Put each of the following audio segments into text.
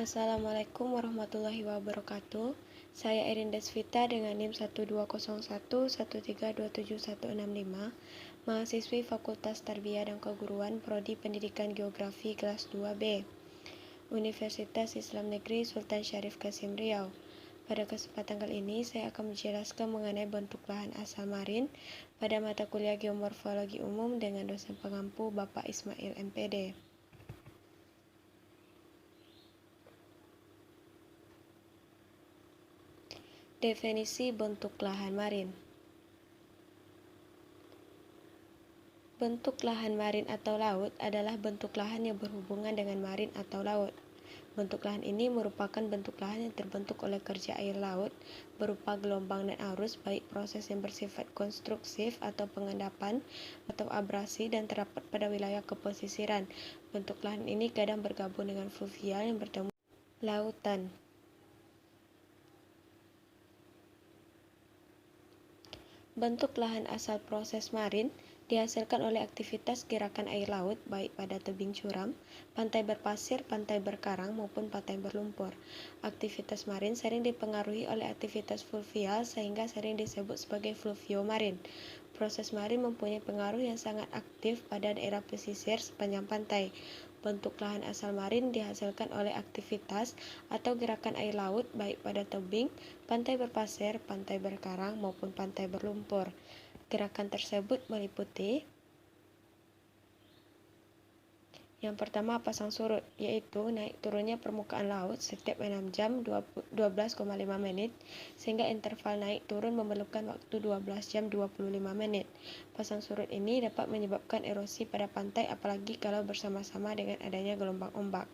Assalamualaikum warahmatullahi wabarakatuh. Saya Erin Desvita dengan NIM 12011327165, mahasiswi Fakultas Tarbiyah dan Keguruan Prodi Pendidikan Geografi kelas 2B, Universitas Islam Negeri Sultan Syarif Qasim Riau. Pada kesempatan kali ini, saya akan menjelaskan mengenai bentuk lahan asal marin pada mata kuliah Geomorfologi Umum dengan dosen pengampu Bapak Ismail MPD. Definisi bentuk lahan marin. Bentuk lahan marin atau laut adalah bentuk lahan yang berhubungan dengan marin atau laut. Bentuk lahan ini merupakan bentuk lahan yang terbentuk oleh kerja air laut berupa gelombang dan arus, baik proses yang bersifat konstruksif atau pengendapan atau abrasi dan terdapat pada wilayah kepesisiran. Bentuk lahan ini kadang bergabung dengan fluvial yang bertemu lautan. Bentuk lahan asal proses marin dihasilkan oleh aktivitas gerakan air laut baik pada tebing curam, pantai berpasir, pantai berkarang, maupun pantai berlumpur. Aktivitas marin sering dipengaruhi oleh aktivitas fluvial sehingga sering disebut sebagai fluviomarin. Proses marin mempunyai pengaruh yang sangat aktif pada daerah pesisir sepanjang pantai. Bentuk lahan asal marin dihasilkan oleh aktivitas atau gerakan air laut baik pada tebing, pantai berpasir, pantai berkarang, maupun pantai berlumpur. Gerakan tersebut meliputi yang pertama pasang surut, yaitu naik turunnya permukaan laut setiap 6 jam 12,5 menit, sehingga interval naik turun memerlukan waktu 12 jam 25 menit. Pasang surut ini dapat menyebabkan erosi pada pantai, apalagi kalau bersama-sama dengan adanya gelombang ombak.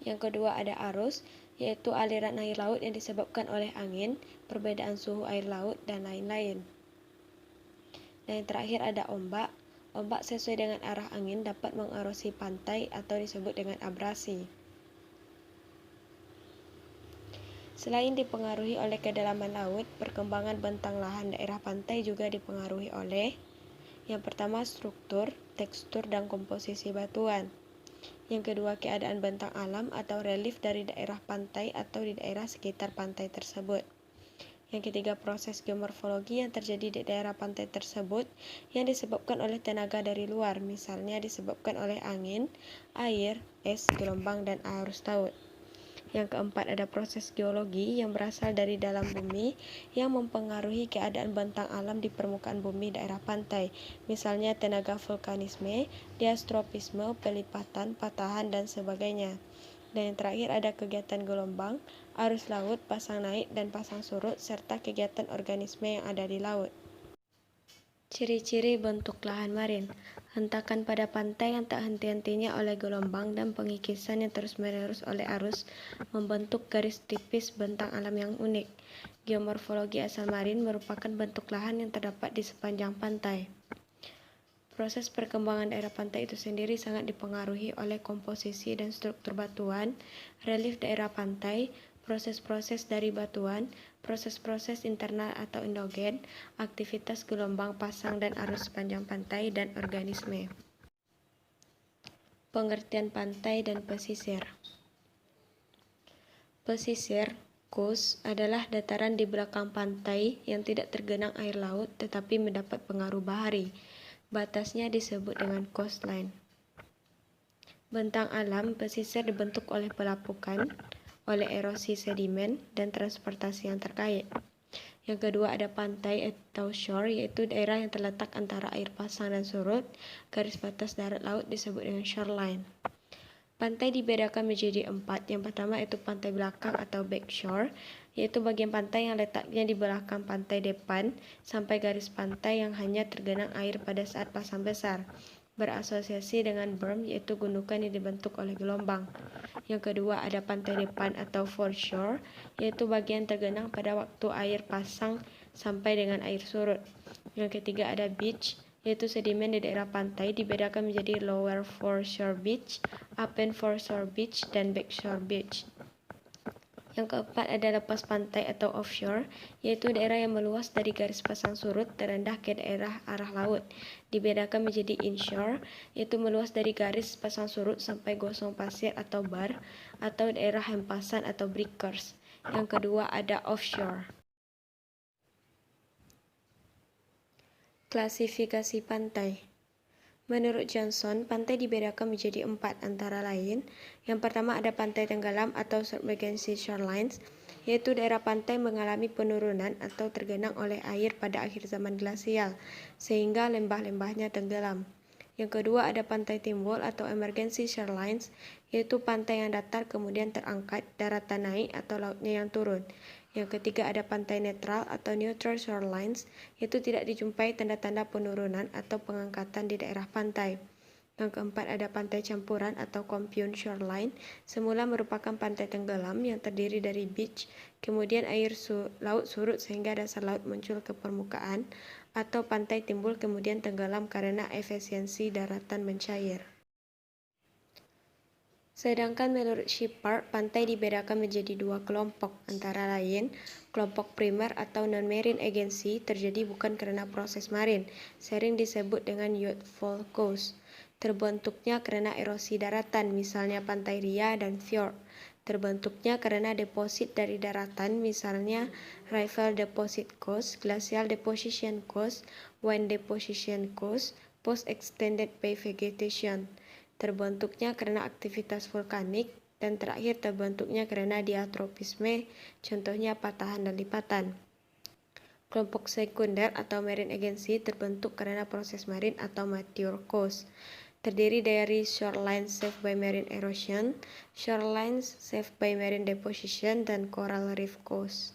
Yang kedua ada arus, yaitu aliran air laut yang disebabkan oleh angin, perbedaan suhu air laut, dan lain-lain. Dan yang terakhir ada ombak. Ombak sesuai dengan arah angin dapat mengerosi pantai atau disebut dengan abrasi. Selain dipengaruhi oleh kedalaman laut, perkembangan bentang lahan daerah pantai juga dipengaruhi oleh yang pertama struktur, tekstur, dan komposisi batuan. Yang kedua keadaan bentang alam atau relief dari daerah pantai atau di daerah sekitar pantai tersebut. Yang ketiga proses geomorfologi yang terjadi di daerah pantai tersebut yang disebabkan oleh tenaga dari luar, misalnya disebabkan oleh angin, air, es, gelombang, dan arus laut. Yang keempat ada proses geologi yang berasal dari dalam bumi yang mempengaruhi keadaan bentang alam di permukaan bumi daerah pantai, misalnya tenaga vulkanisme, diastropisme, pelipatan, patahan, dan sebagainya. Dan yang terakhir ada kegiatan gelombang, arus laut, pasang naik dan pasang surut, serta kegiatan organisme yang ada di laut. Ciri-ciri bentuk lahan marin. Hentakan pada pantai yang tak henti-hentinya oleh gelombang dan pengikisan yang terus-menerus oleh arus membentuk garis tipis bentang alam yang unik. Geomorfologi asal marin merupakan bentuk lahan yang terdapat di sepanjang pantai. Proses perkembangan daerah pantai itu sendiri sangat dipengaruhi oleh komposisi dan struktur batuan, relief daerah pantai, proses-proses dari batuan, proses-proses internal atau endogen, aktivitas gelombang pasang dan arus sepanjang pantai, dan organisme. Pengertian pantai dan pesisir. Pesisir, coast, adalah dataran di belakang pantai yang tidak tergenang air laut tetapi mendapat pengaruh bahari. Batasnya disebut dengan coastline. Bentang alam pesisir dibentuk oleh pelapukan, oleh erosi sedimen, dan transportasi yang terkait. Yang kedua ada pantai atau shore, yaitu daerah yang terletak antara air pasang dan surut. Garis batas darat laut disebut dengan shoreline. Pantai dibedakan menjadi 4. Yang pertama yaitu pantai belakang atau backshore, yaitu bagian pantai yang letaknya di belakang pantai depan sampai garis pantai yang hanya tergenang air pada saat pasang besar, berasosiasi dengan berm, yaitu gundukan yang dibentuk oleh gelombang. Yang kedua ada pantai depan atau foreshore, yaitu bagian tergenang pada waktu air pasang sampai dengan air surut. Yang ketiga ada beach, yaitu sedimen di daerah pantai dibedakan menjadi lower foreshore beach, upper foreshore beach, dan backshore beach. Yang keempat ada lepas pantai atau offshore, yaitu daerah yang meluas dari garis pasang surut terendah ke daerah arah laut. Dibedakan menjadi inshore, yaitu meluas dari garis pasang surut sampai gosong pasir atau bar, atau daerah hempasan atau breakers. Yang kedua ada offshore. Klasifikasi pantai. Menurut Johnson, pantai dibedakan menjadi 4 antara lain. Yang pertama ada pantai tenggelam atau submergency shorelines, yaitu daerah pantai mengalami penurunan atau tergenang oleh air pada akhir zaman glasial, sehingga lembah-lembahnya tenggelam. Yang kedua ada pantai timbul atau emergency shorelines, yaitu pantai yang datar kemudian terangkat, daratan naik atau lautnya yang turun. Yang ketiga ada pantai netral atau neutral shorelines, yaitu tidak dijumpai tanda-tanda penurunan atau pengangkatan di daerah pantai. Yang keempat ada pantai campuran atau compound shoreline, semula merupakan pantai tenggelam yang terdiri dari beach, kemudian laut surut sehingga dasar laut muncul ke permukaan, atau pantai timbul kemudian tenggelam karena efisiensi daratan mencair. Sedangkan menurut Shepard, pantai dibedakan menjadi 2 kelompok, antara lain kelompok primer atau non-marine agency terjadi bukan karena proses marin, sering disebut dengan youthful coast. Terbentuknya karena erosi daratan, misalnya pantai ria dan fjord. Terbentuknya karena deposit dari daratan, misalnya rifle deposit coast, glacial deposition coast, wind deposition coast, post-extended bay vegetation. Terbentuknya karena aktivitas vulkanik, dan terakhir terbentuknya karena diatropisme, contohnya patahan dan lipatan. Kelompok sekunder atau marine agency terbentuk karena proses marin atau mature coast. Terdiri dari shorelines saved by marine erosion, shorelines saved by marine deposition, dan coral reef coast.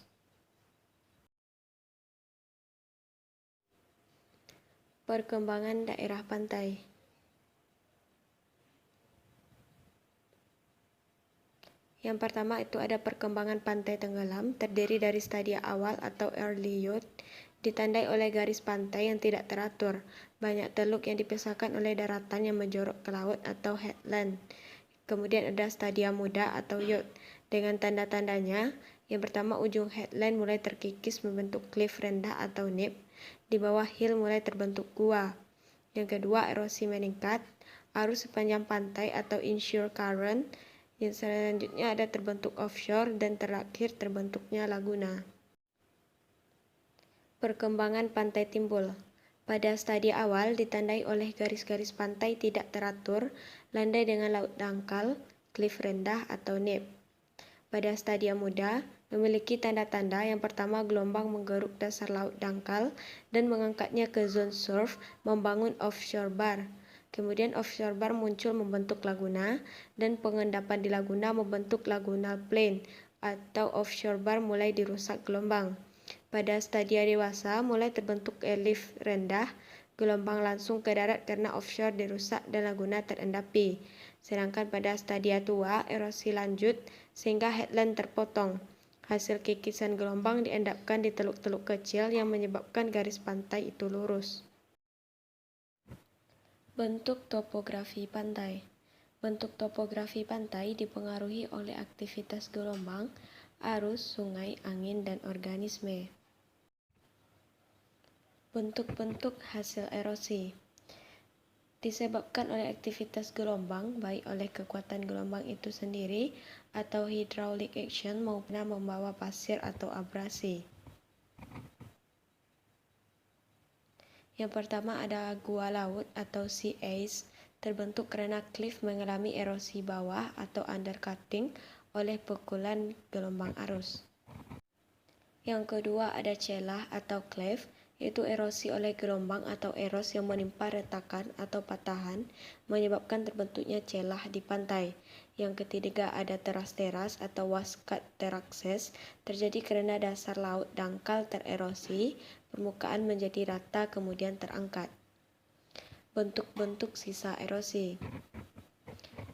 Perkembangan daerah pantai. Yang pertama itu ada perkembangan pantai tenggelam, terdiri dari stadia awal atau early youth, ditandai oleh garis pantai yang tidak teratur, banyak teluk yang dipisahkan oleh daratan yang menjorok ke laut atau headland. Kemudian ada stadia muda atau youth, dengan tanda-tandanya. Yang pertama, ujung headland mulai terkikis membentuk cliff rendah atau nip, di bawah hill mulai terbentuk gua. Yang kedua, erosi meningkat, arus sepanjang pantai atau inshore current. Yang selanjutnya ada terbentuk offshore, dan terakhir terbentuknya laguna. Perkembangan pantai timbul. Pada stadia awal ditandai oleh garis-garis pantai tidak teratur, landai dengan laut dangkal, cliff rendah atau nip. Pada stadia muda, memiliki tanda-tanda. Yang pertama, gelombang menggeruk dasar laut dangkal dan mengangkatnya ke zone surf, membangun offshore bar. Kemudian offshore bar muncul membentuk laguna, dan pengendapan di laguna membentuk lagunal plain, atau offshore bar mulai dirusak gelombang. Pada stadia dewasa mulai terbentuk relief rendah, gelombang langsung ke darat karena offshore dirusak dan laguna terendapi. Sedangkan pada stadia tua, erosi lanjut sehingga headland terpotong. Hasil kikisan gelombang diendapkan di teluk-teluk kecil yang menyebabkan garis pantai itu lurus. Bentuk topografi pantai. Bentuk topografi pantai dipengaruhi oleh aktivitas gelombang, arus, sungai, angin, dan organisme. Bentuk-bentuk hasil erosi disebabkan oleh aktivitas gelombang, baik oleh kekuatan gelombang itu sendiri atau hydraulic action maupun membawa pasir atau abrasi. Yang pertama ada gua laut atau sea ice, terbentuk karena cliff mengalami erosi bawah atau undercutting oleh pukulan gelombang arus. Yang kedua ada celah atau cleft, yaitu erosi oleh gelombang atau eros yang menimpa retakan atau patahan, menyebabkan terbentuknya celah di pantai. Yang ketiga ada teras-teras atau waskat terraces, terjadi karena dasar laut dangkal tererosi, permukaan menjadi rata kemudian terangkat. Bentuk-bentuk sisa erosi.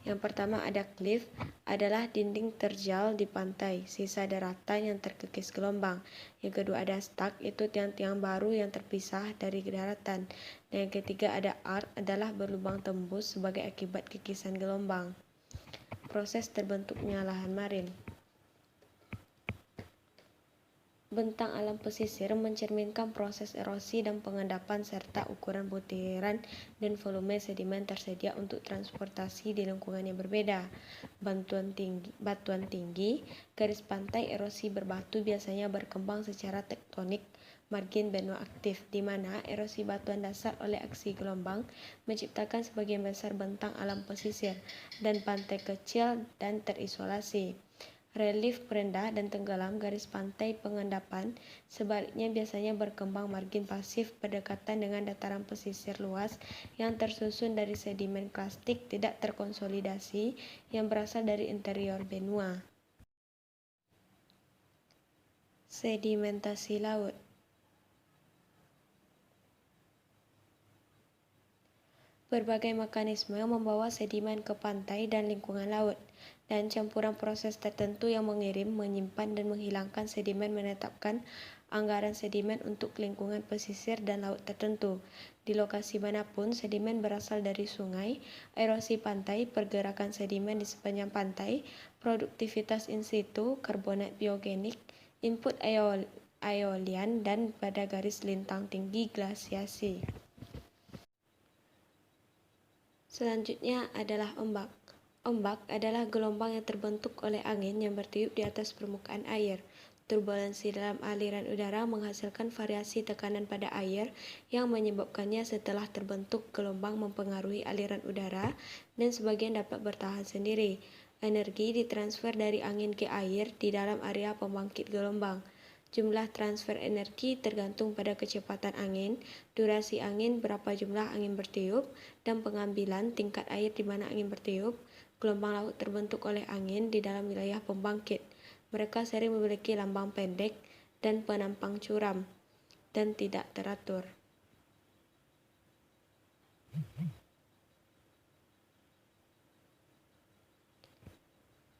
Yang pertama ada cliff, adalah dinding terjal di pantai, sisa daratan yang terkikis gelombang. Yang kedua ada stuck, itu tiang-tiang baru yang terpisah dari daratan. Dan yang ketiga ada arc, adalah berlubang tembus sebagai akibat kikisan gelombang. Proses terbentuknya lahan marin. Bentang alam pesisir mencerminkan proses erosi dan pengendapan serta ukuran butiran dan volume sedimen tersedia untuk transportasi di lingkungan yang berbeda. Batuan tinggi, garis pantai erosi berbatu biasanya berkembang secara tektonik margin benua aktif, di mana erosi batuan dasar oleh aksi gelombang menciptakan sebagian besar bentang alam pesisir dan pantai kecil dan terisolasi. Relief rendah dan tenggelam garis pantai pengendapan sebaliknya biasanya berkembang margin pasif berdekatan dengan dataran pesisir luas yang tersusun dari sedimen karstik tidak terkonsolidasi yang berasal dari interior benua. Sedimentasi laut. Berbagai mekanisme membawa sedimen ke pantai dan lingkungan laut, dan campuran proses tertentu yang mengirim, menyimpan, dan menghilangkan sedimen menetapkan anggaran sedimen untuk lingkungan pesisir dan laut tertentu. Di lokasi manapun sedimen berasal dari sungai, erosi pantai, pergerakan sedimen di sepanjang pantai, produktivitas in situ, karbonat biogenik, input aeolian, dan pada garis lintang tinggi glasiasi. Selanjutnya adalah ombak. Ombak adalah gelombang yang terbentuk oleh angin yang bertiup di atas permukaan air. Turbulensi dalam aliran udara menghasilkan variasi tekanan pada air yang menyebabkannya setelah terbentuk gelombang mempengaruhi aliran udara dan sebagian dapat bertahan sendiri. Energi ditransfer dari angin ke air di dalam area pembangkit gelombang. Jumlah transfer energi tergantung pada kecepatan angin, durasi angin, berapa jumlah angin bertiup, dan pengambilan tingkat air di mana angin bertiup. Gelombang laut terbentuk oleh angin di dalam wilayah pembangkit. Mereka sering memiliki lambang pendek dan penampang curam dan tidak teratur.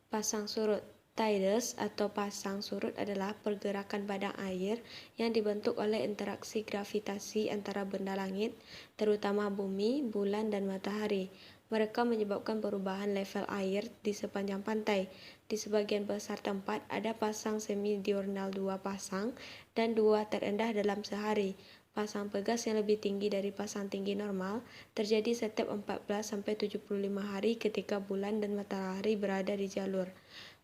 Pasang surut. Tides atau pasang surut adalah pergerakan badan air yang dibentuk oleh interaksi gravitasi antara benda langit, terutama bumi, bulan, dan matahari. Mereka menyebabkan perubahan level air di sepanjang pantai. Di sebagian besar tempat ada pasang semi-diurnal 2 pasang dan 2 terendah dalam sehari. Pasang pegas yang lebih tinggi dari pasang tinggi normal terjadi setiap 14-75 hari ketika bulan dan matahari berada di jalur.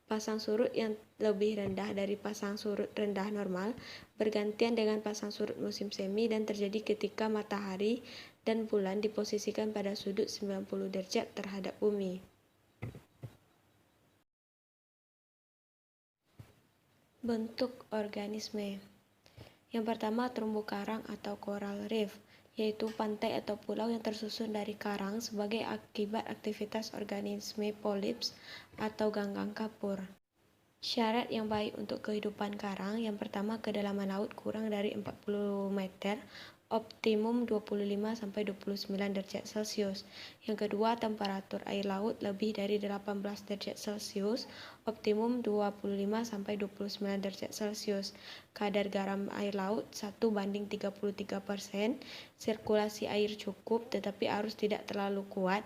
Pasang surut yang lebih rendah dari pasang surut rendah normal bergantian dengan pasang surut musim semi dan terjadi ketika matahari dan bulan diposisikan pada sudut 90 derajat terhadap bumi. Bentuk organisme. Yang pertama, terumbu karang atau coral reef, yaitu pantai atau pulau yang tersusun dari karang sebagai akibat aktivitas organisme polips atau ganggang kapur. Syarat yang baik untuk kehidupan karang, yang pertama, kedalaman laut kurang dari 40 meter, optimum 25-29 derajat Celcius. Yang kedua, temperatur air laut lebih dari 18 derajat Celcius, optimum 25-29 derajat Celcius. Kadar garam air laut 1:33%, sirkulasi air cukup tetapi arus tidak terlalu kuat,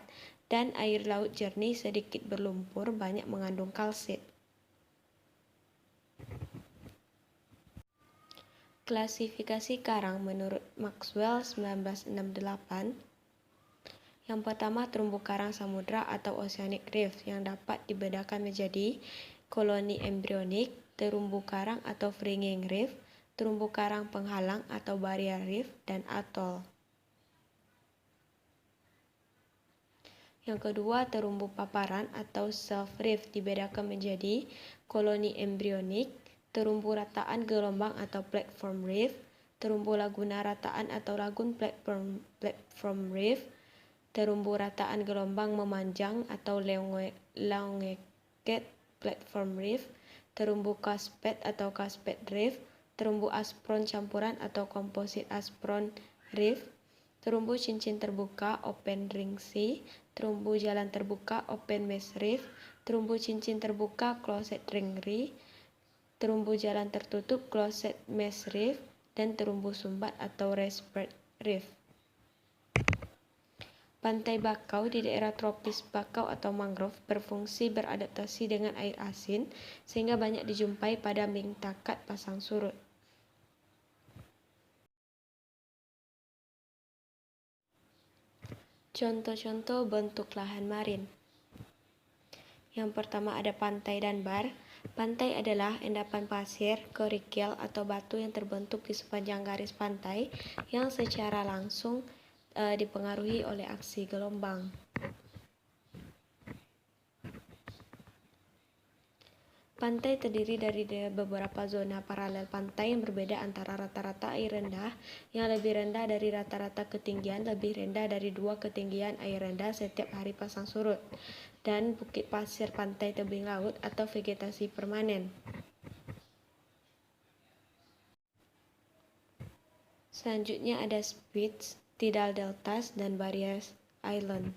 dan air laut jernih sedikit berlumpur, banyak mengandung kalsit. Klasifikasi karang menurut Maxwell 1968. Yang pertama, terumbu karang samudra atau oceanic reef yang dapat dibedakan menjadi koloni embrionik, terumbu karang atau fringing reef, terumbu karang penghalang atau barrier reef, dan atol. Yang kedua, terumbu paparan atau shelf reef dibedakan menjadi koloni embrionik, terumbu rataan gelombang atau platform reef, terumbu laguna rataan atau lagun platform reef, terumbu rataan gelombang memanjang atau elongated platform reef, terumbu kaspet atau kaspet reef, terumbu aspron campuran atau composite aspron reef, terumbu cincin terbuka open ring sea, terumbu jalan terbuka open mesh reef, terumbu cincin terbuka closed ring reef, terumbu jalan tertutup closed mesh reef, dan terumbu sumbat atau raised reef. Pantai bakau di daerah tropis bakau atau mangrove berfungsi beradaptasi dengan air asin sehingga banyak dijumpai pada mingtakat pasang surut. Contoh-contoh bentuk lahan marin. Yang pertama ada pantai dan bar. Pantai adalah endapan pasir, kerikil, atau batu yang terbentuk di sepanjang garis pantai yang secara langsung dipengaruhi oleh aksi gelombang. Pantai terdiri dari beberapa zona paralel pantai yang berbeda antara rata-rata air rendah yang lebih rendah dari rata-rata ketinggian lebih rendah dari 2 ketinggian air rendah setiap hari pasang surut, dan bukit pasir pantai tebing laut atau vegetasi permanen. Selanjutnya ada spits, tidal deltas, dan barrier island.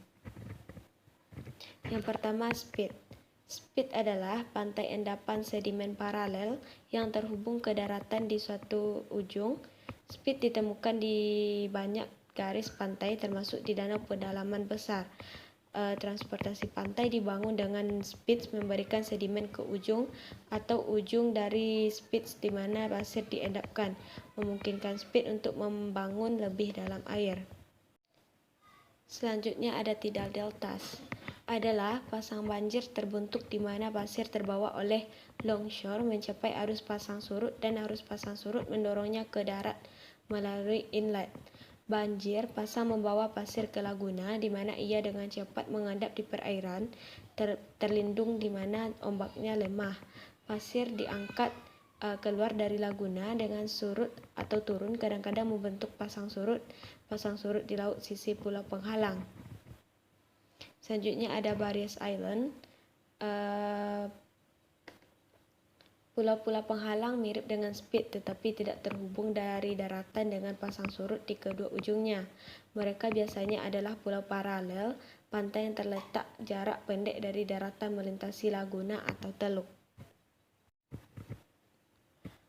Yang pertama spit. Spit adalah pantai endapan sedimen paralel yang terhubung ke daratan di suatu ujung. Spit ditemukan di banyak garis pantai termasuk di danau pedalaman besar. Transportasi pantai dibangun dengan spits memberikan sedimen ke ujung atau ujung dari spits di mana pasir diendapkan, memungkinkan spit untuk membangun lebih dalam air. Selanjutnya ada tidal deltas. Adalah pasang banjir terbentuk di mana pasir terbawa oleh longshore mencapai arus pasang surut dan arus pasang surut mendorongnya ke darat melalui inlet. Banjir pasang membawa pasir ke laguna di mana ia dengan cepat mengendap di perairan terlindung di mana ombaknya lemah. Pasir diangkat keluar dari laguna dengan surut atau turun, kadang-kadang membentuk pasang surut di laut sisi pulau penghalang. Selanjutnya ada Barrier Island. Pulau-pulau penghalang mirip dengan spit tetapi tidak terhubung dari daratan dengan pasang surut di kedua ujungnya. Mereka biasanya adalah pulau paralel pantai yang terletak jarak pendek dari daratan melintasi laguna atau teluk.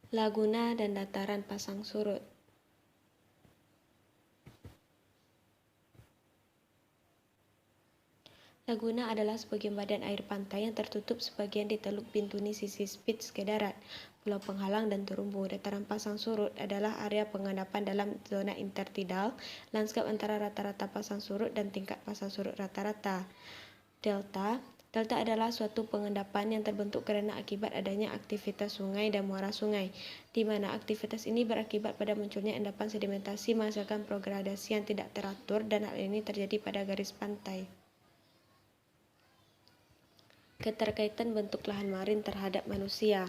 Laguna dan dataran pasang surut. Laguna adalah sebagian badan air pantai yang tertutup sebagian di Teluk Bintuni sisi Spits ke darat, pulau penghalang dan terumbu. Dataran pasang surut adalah area pengendapan dalam zona intertidal, lanskap antara rata-rata pasang surut dan tingkat pasang surut rata-rata. Delta adalah suatu pengendapan yang terbentuk karena akibat adanya aktivitas sungai dan muara sungai, di mana aktivitas ini berakibat pada munculnya endapan sedimentasi menghasilkan progradasi yang tidak teratur, dan hal ini terjadi pada garis pantai. Keterkaitan bentuk lahan marin terhadap manusia.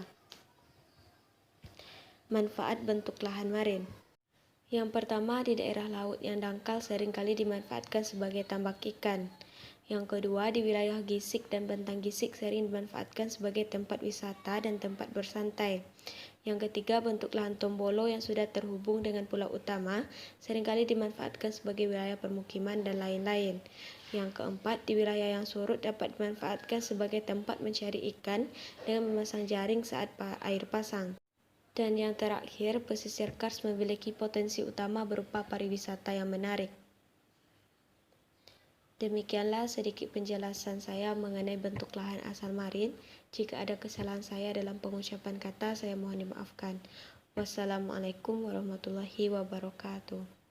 Manfaat bentuk lahan marin. Yang pertama, di daerah laut yang dangkal seringkali dimanfaatkan sebagai tambak ikan. Yang kedua, di wilayah gisik dan bentang gisik sering dimanfaatkan sebagai tempat wisata dan tempat bersantai. Yang ketiga, bentuk lahan tombolo yang sudah terhubung dengan pulau utama seringkali dimanfaatkan sebagai wilayah permukiman dan lain-lain. Yang keempat, di wilayah yang surut dapat dimanfaatkan sebagai tempat mencari ikan dengan memasang jaring saat air pasang. Dan yang terakhir, pesisir Kars memiliki potensi utama berupa pariwisata yang menarik. Demikianlah sedikit penjelasan saya mengenai bentuk lahan asal marin. Jika ada kesalahan saya dalam pengucapan kata, saya mohon dimaafkan. Wassalamualaikum warahmatullahi wabarakatuh.